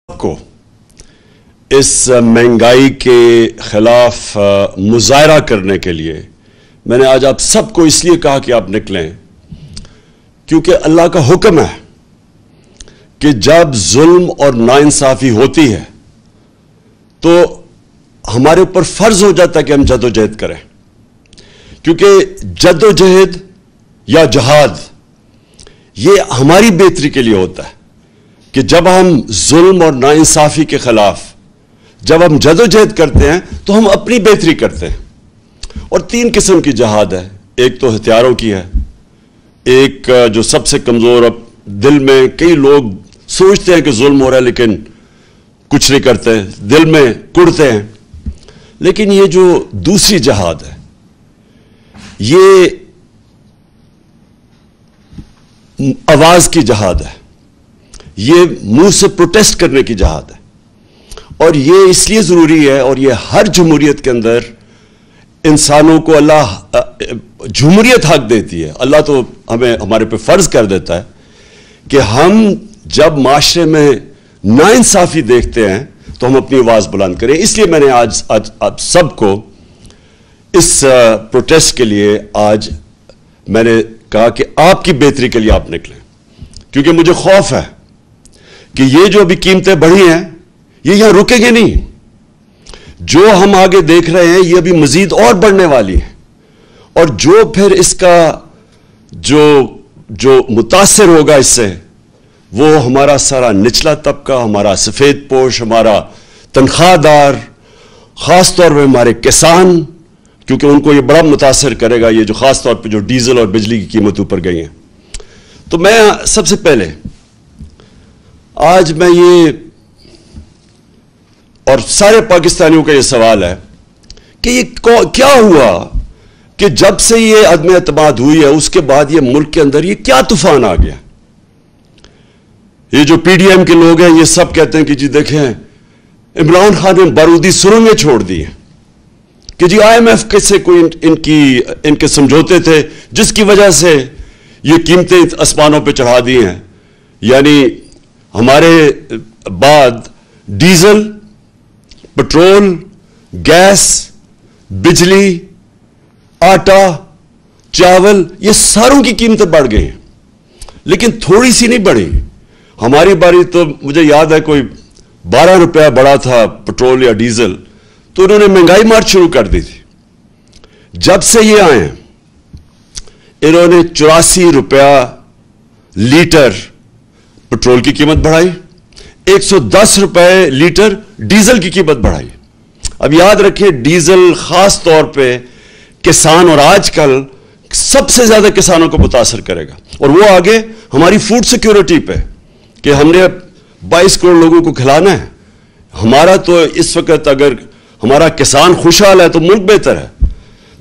کو इस महंगाई के खिलाफ मुजाहरा करने के लिए मैंने आज आप सबको इसलिए कहा कि आप निकलें क्योंकि अल्लाह का हुक्म है कि जब जुल्म और नाइंसाफी होती है तो हमारे ऊपर फर्ज हो जाता है कि हम जदोजहद करें, क्योंकि जदोजहद या जहाद ये हमारी बेहतरी के लिए होता है कि जब हम जुल्म और नाइंसाफी के खिलाफ जब हम जदोजहद करते हैं तो हम अपनी बेहतरी करते हैं। और तीन किस्म की जहाद है, एक तो हथियारों की है, एक जो सबसे कमजोर, अब दिल में कई लोग सोचते हैं कि जुल्म हो रहा है लेकिन कुछ नहीं करते, दिल में कुड़ते हैं, लेकिन ये जो दूसरी जहाद है ये आवाज की जहाद है, ये मुंह से प्रोटेस्ट करने की जहाद है। और ये इसलिए जरूरी है, और ये हर जमहूरियत के अंदर इंसानों को अल्लाह जमहूरियत हक देती है। अल्लाह तो हमें हमारे पे फर्ज कर देता है कि हम जब माशरे में नाइंसाफी देखते हैं तो हम अपनी आवाज बुलंद करें। इसलिए मैंने आज आप सबको इस प्रोटेस्ट के लिए आज मैंने कहा कि आपकी बेहतरी के लिए आप निकलें, क्योंकि मुझे खौफ है कि ये जो अभी कीमतें बढ़ी हैं ये यहां रुकेंगे नहीं। जो हम आगे देख रहे हैं ये अभी मजीद और बढ़ने वाली है, और जो फिर इसका जो मुतासिर होगा इससे वो हमारा सारा निचला तबका, हमारा सफेद पोश, हमारा तनख्वाहदार, खास तौर पर हमारे किसान, क्योंकि उनको ये बड़ा मुतासिर करेगा, ये जो खास तौर पे जो डीजल और बिजली की कीमत ऊपर गई है। तो मैं सबसे पहले आज मैं ये, और सारे पाकिस्तानियों का ये सवाल है कि ये क्या हुआ कि जब से ये अदम एतमाद हुई है उसके बाद ये मुल्क के अंदर ये क्या तूफान आ गया। ये जो पीडीएम के लोग हैं ये सब कहते हैं कि जी देखें इमरान खान ने बारूदी सुरंगें छोड़ दी हैं, कि जी IMF कैसे कोई इनके समझौते थे जिसकी वजह से ये कीमतें आसमानों पे चढ़ा दी हैं। यानी हमारे बाद डीजल, पेट्रोल, गैस, बिजली, आटा, चावल, ये सारों की कीमतें बढ़ गई हैं, लेकिन थोड़ी सी नहीं बढ़ी। हमारी बारी तो मुझे याद है कोई 12 रुपया बढ़ा था पेट्रोल या डीजल, तो उन्होंने महंगाई मार शुरू कर दी थी। जब से ये आए इन्होंने 84 रुपया लीटर पेट्रोल की कीमत बढ़ाई, 110 रुपए लीटर डीजल की कीमत बढ़ाई। अब याद रखिए डीजल खास तौर पे किसान, और आजकल सबसे ज्यादा किसानों को मुतासर करेगा, और वो आगे हमारी फूड सिक्योरिटी पे कि हमने 22 करोड़ लोगों को खिलाना है। हमारा तो इस वक्त अगर हमारा किसान खुशहाल है तो मुल्क बेहतर है,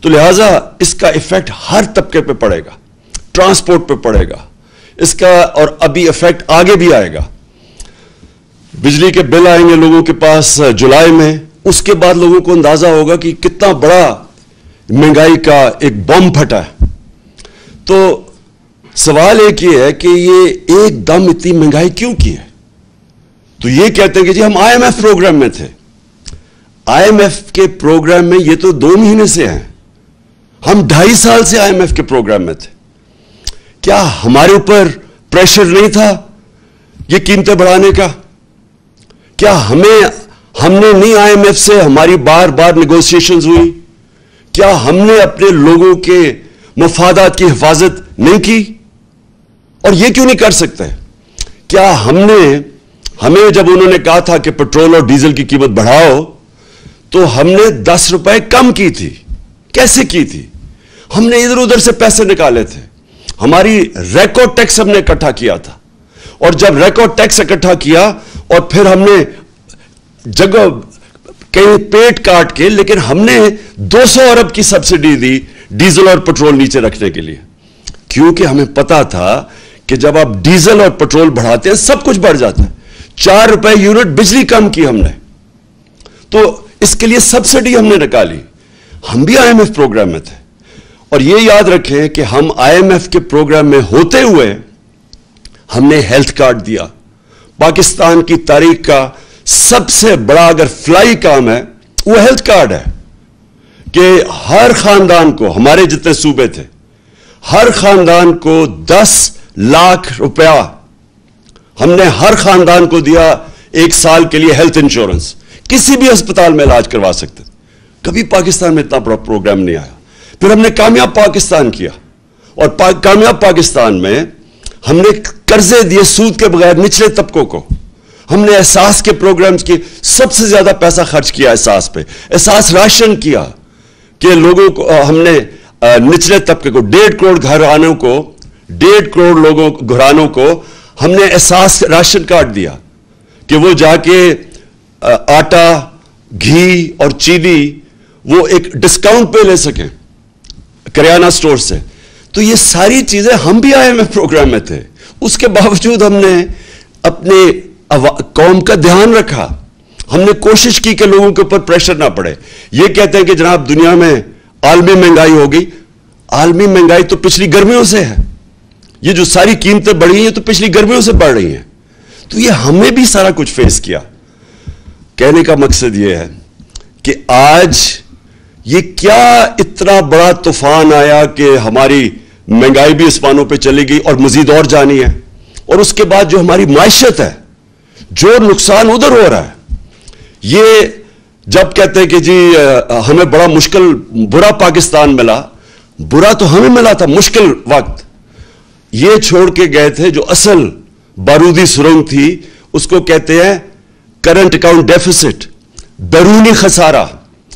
तो लिहाजा इसका इफेक्ट हर तबके पे पड़ेगा, ट्रांसपोर्ट पे पड़ेगा इसका, और अभी इफेक्ट आगे भी आएगा। बिजली के बिल आएंगे लोगों के पास जुलाई में, उसके बाद लोगों को अंदाजा होगा कि कितना बड़ा महंगाई का एक बम फटा है। तो सवाल एक ये है कि ये एकदम इतनी महंगाई क्यों की है। तो ये कहते हैं कि जी हम IMF प्रोग्राम में थे। IMF के प्रोग्राम में ये तो 2 महीने से हैं, हम 2.5 साल से IMF के प्रोग्राम में थे। क्या हमारे ऊपर प्रेशर नहीं था ये कीमतें बढ़ाने का? क्या हमने नहीं IMF से हमारी बार बार नेगोशिएशंस हुई? क्या हमने अपने लोगों के मफादात की हिफाजत नहीं की? और ये क्यों नहीं कर सकते? क्या हमें जब उन्होंने कहा था कि पेट्रोल और डीजल की कीमत बढ़ाओ तो हमने 10 रुपए कम की थी। कैसे की थी? हमने इधर उधर से पैसे निकाले थे, हमारी रेकॉर्ड टैक्स हमने इकट्ठा किया था, और जब रेकॉर्ड टैक्स इकट्ठा किया और फिर हमने जगह कहीं पेट काट के, लेकिन हमने 200 अरब की सब्सिडी दी डीजल और पेट्रोल नीचे रखने के लिए, क्योंकि हमें पता था कि जब आप डीजल और पेट्रोल बढ़ाते हैं सब कुछ बढ़ जाता है। 4 रुपए यूनिट बिजली कम की हमने, तो इसके लिए सब्सिडी हमने निकाली। हम भी IMF प्रोग्राम में थे, और ये याद रखें कि हम IMF के प्रोग्राम में होते हुए हमने हेल्थ कार्ड दिया, پاکستان کی تاریخ کا سب سے بڑا اگر فلائی کام ہے وہ ہیلتھ کارڈ ہے کہ ہر خاندان کو, ہمارے جتنے صوبے تھے, ہر خاندان کو 10 لاکھ روپیہ ہم نے ہر خاندان کو دیا 1 سال کے لیے ہیلتھ انشورنس. کسی بھی ہسپتال میں علاج کروا سکتے. کبھی پاکستان میں اتنا بڑا پروگرام نہیں آیا. پھر ہم نے کامیاب پاکستان کیا, اور کامیاب پاکستان میں ہم نے قرضے دیے سود کے بغیر نچلے طبقوں کو. ہم نے احساس کے پروگرامز کی سب سے زیادہ پیسہ خرچ کیا احساس پہ. احساس راشن کیا کہ لوگوں کو, ہم نے نچلے طبقے کو 1.5 کروڑ گھرانوں کو 1.5 کروڑ گھرانوں کو ہم نے احساس راشن کارڈ دیا کہ وہ جا کے آٹا, گھی اور چینی وہ ایک ڈسکاؤنٹ پہ لے سکیں کریانہ سٹور سے. تو یہ ساری چیزیں ہم بھی آئے میں پروگرام میں تھے, اس کے باوجود ہم نے اپنے قوم کا دھیان رکھا. ہم نے کوشش کی کہ لوگوں کے اوپر پریشر نہ پڑے. یہ کہتے ہیں کہ جناب دنیا میں عالمی مہنگائی ہوگی. عالمی مہنگائی تو پچھلی گرمیوں سے ہے. یہ جو ساری قیمتیں بڑھی ہیں تو پچھلی گرمیوں سے بڑھ رہی ہیں. تو یہ ہمیں بھی سارا کچھ فیس کیا. کہنے کا مقصد یہ ہے کہ آج یہ کیا اتنا بڑا طوفان آیا کہ ہماری مہنگائی بھی اسمانوں پہ چلی گئی اور مزید اور جانی ہے. اور اس کے بعد جو ہماری معیشت ہے, جو نقصان ادھر ہو رہا ہے. یہ جب کہتے ہیں کہ جی ہمیں بڑا مشکل برا پاکستان ملا, برا تو ہمیں ملا تھا مشکل وقت. یہ چھوڑ کے گئے تھے جو اصل بارودی سرنگ تھی, اس کو کہتے ہیں کرنٹ اکاؤنٹ ڈیفیسٹ, بیرونی خسارہ,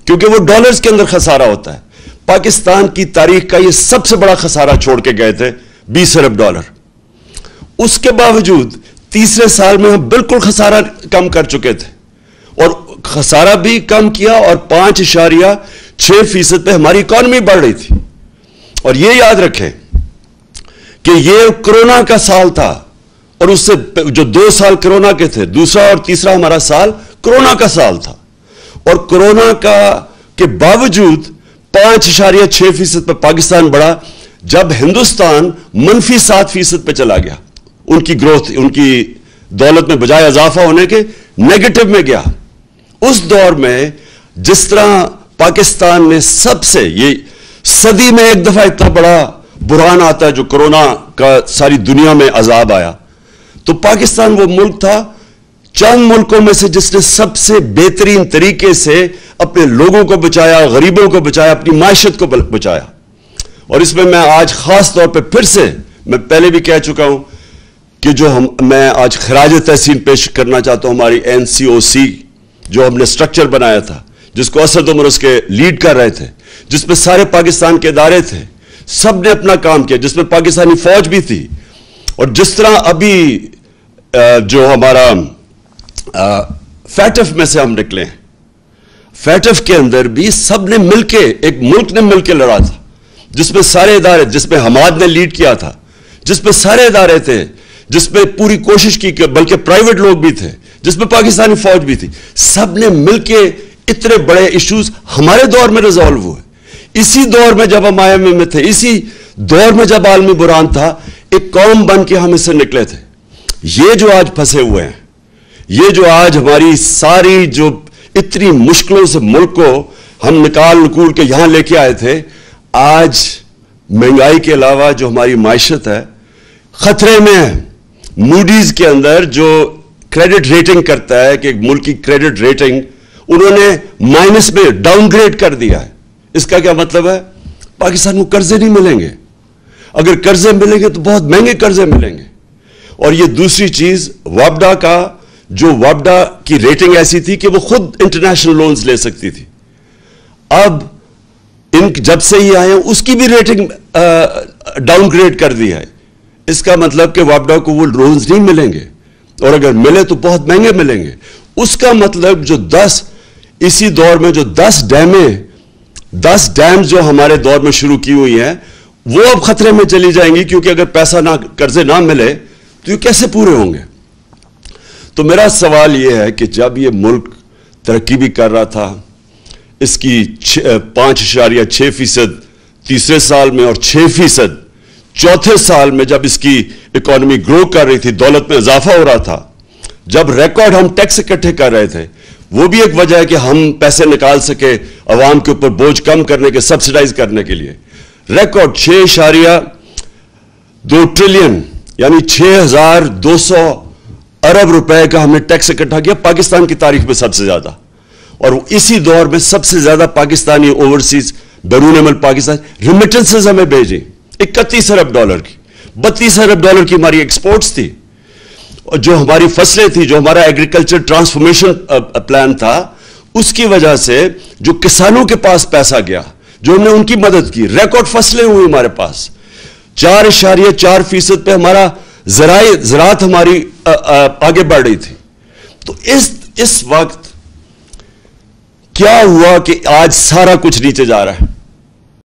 کیونکہ وہ ڈالرز کے اندر خسارہ ہوتا ہے. پاکستان کی تاریخ کا یہ سب سے بڑا خسارہ چھوڑ کے گئے تھے, 20 ارب ڈالر. اس کے باوجود تیسرے سال میں ہم بالکل خسارہ کم کر چکے تھے, اور خسارہ بھی کم کیا, اور 5.6% پہ ہماری اکانومی بڑھ رہی تھی. اور یہ یاد رکھیں کہ یہ کرونا کا سال تھا, اور اس سے جو 2 سال کرونا کے تھے, دوسرا اور تیسرا ہمارا سال کرونا کا سال تھا. اور کرونا کے باوجود 5.6% پہ پاکستان بڑھا, جب ہندوستان -7% پہ چلا گیا. ان کی گروتھ, ان کی دولت میں بجائے اضافہ ہونے کے نیگیٹو میں گیا. اس دور میں جس طرح پاکستان نے سب سے, یہ صدی میں ایک دفعہ اتنا بڑا بحران آتا ہے جو کرونا کا ساری دنیا میں عذاب آیا, تو پاکستان وہ ملک تھا چند ملکوں میں سے جس نے سب سے بہترین طریقے سے اپنے لوگوں کو بچایا, غریبوں کو بچایا, اپنی معیشت کو بچایا. اور اس میں میں آج خاص طور پہ پھر سے, میں پہلے بھی کہہ چکا ہوں کہ جو میں آج خراج تحسین پیش کرنا چاہتا ہوں ہماری NCOC جو ہم نے سٹرکچر بنایا تھا, جس کو اسد عمر اس کے لیڈ کر رہے تھے, جس میں سارے پاکستان کے ادارے تھے, سب نے اپنا کام کیا, جس میں پاکستانی فوج بھی تھی. اور جس طرح ابھی جو ہمارا فیٹف میں سے ہم نکلے ہیں, فیٹف کے اندر بھی سب نے مل کے, ایک ملک نے مل کے لڑا تھا, جس میں سارے ادارے, جس میں حماد نے لیڈ کیا تھا, جس میں سارے ادارے تھے, جس میں پوری کوشش کی, بلکہ پرائیویٹ لوگ بھی تھے, جس میں پاکستانی فوج بھی تھی. سب نے مل کے اتنے بڑے ایشوز ہمارے دور میں ریزالو ہوئے. اسی دور میں جب ہم IMF میں تھے, اسی دور میں جب عالمی بحران تھا, ایک قوم بن کے ہم اس سے نکلے تھے. یہ جو آج پھنسے ہوئے ہیں, یہ جو آج ہماری ساری جو اتنی مشکلوں سے ملک کو ہم نکول کے یہاں لے کے آئے تھے, آج مہنگائی کے علاوہ جو ہماری معیشت ہے خطرے میں ہے. موڈیز کے اندر جو کریڈٹ ریٹنگ کرتا ہے کہ ایک ملک کی کریڈٹ ریٹنگ انہوں نے مائنس میں ڈاؤن گریڈ کر دیا ہے. اس کا کیا مطلب ہے؟ پاکستان کو قرضے نہیں ملیں گے. اگر قرضے ملیں گے تو بہت مہنگے قرضے ملیں گے. اور یہ دوسری چیز, وابڈا کا جو وابڈا کی ریٹنگ ایسی تھی کہ وہ خود انٹرنیشنل لونز لے سکتی تھی, اب جب سے یہ آئے ہیں اس کی بھی ریٹنگ ڈاؤن گریڈ کر دی ہے. اس کا مطلب کہ وابڈا کو وہ لونز نہیں ملیں گے, اور اگر ملے تو بہت مہنگے ملیں گے. اس کا مطلب جو 10 اسی دور میں جو 10 ڈیم جو ہمارے دور میں شروع کی ہوئی ہیں وہ اب خطرے میں چلی جائیں گی, کیونکہ اگر پیسہ نہ, قرضے نہ ملے تو یہ کیسے پورے ہوں گے. تو میرا سوال یہ ہے کہ جب یہ ملک ترقی بھی کر رہا تھا, اس کی 5.6% تیسرے سال میں اور 6% چوتھے سال میں جب اس کی اکانومی گرو کر رہی تھی, دولت میں اضافہ ہو رہا تھا, जब रिकॉर्ड हम टैक्स इकट्ठे कर रहे थे, वो भी एक वजह है कि हम पैसे निकाल सके अवाम के ऊपर बोझ कम करने के, सब्सिडाइज करने के लिए। रिकॉर्ड 6.2 ट्रिलियन यानी 6,200 अरब रुपए का हमने टैक्स इकट्ठा किया, पाकिस्तान की तारीख में सबसे ज्यादा। और इसी दौर में सबसे ज्यादा पाकिस्तानी ओवरसीज बैरून मुल्क पाकिस्तान रिमिटेंसेस हमें भेजी 31 अरब डॉलर की, 32 अरब डॉलर की हमारी एक्सपोर्ट्स थी। और जो हमारी फसलें थी, जो हमारा एग्रीकल्चर ट्रांसफॉर्मेशन प्लान था, उसकी वजह से जो किसानों के पास पैसा गया, जो हमने उनकी मदद की, रिकॉर्ड फसलें हुई हमारे पास। 4.4% पे हमारा ज़राअत हमारी आगे बढ़ रही थी। तो इस वक्त क्या हुआ कि आज सारा कुछ नीचे जा रहा है।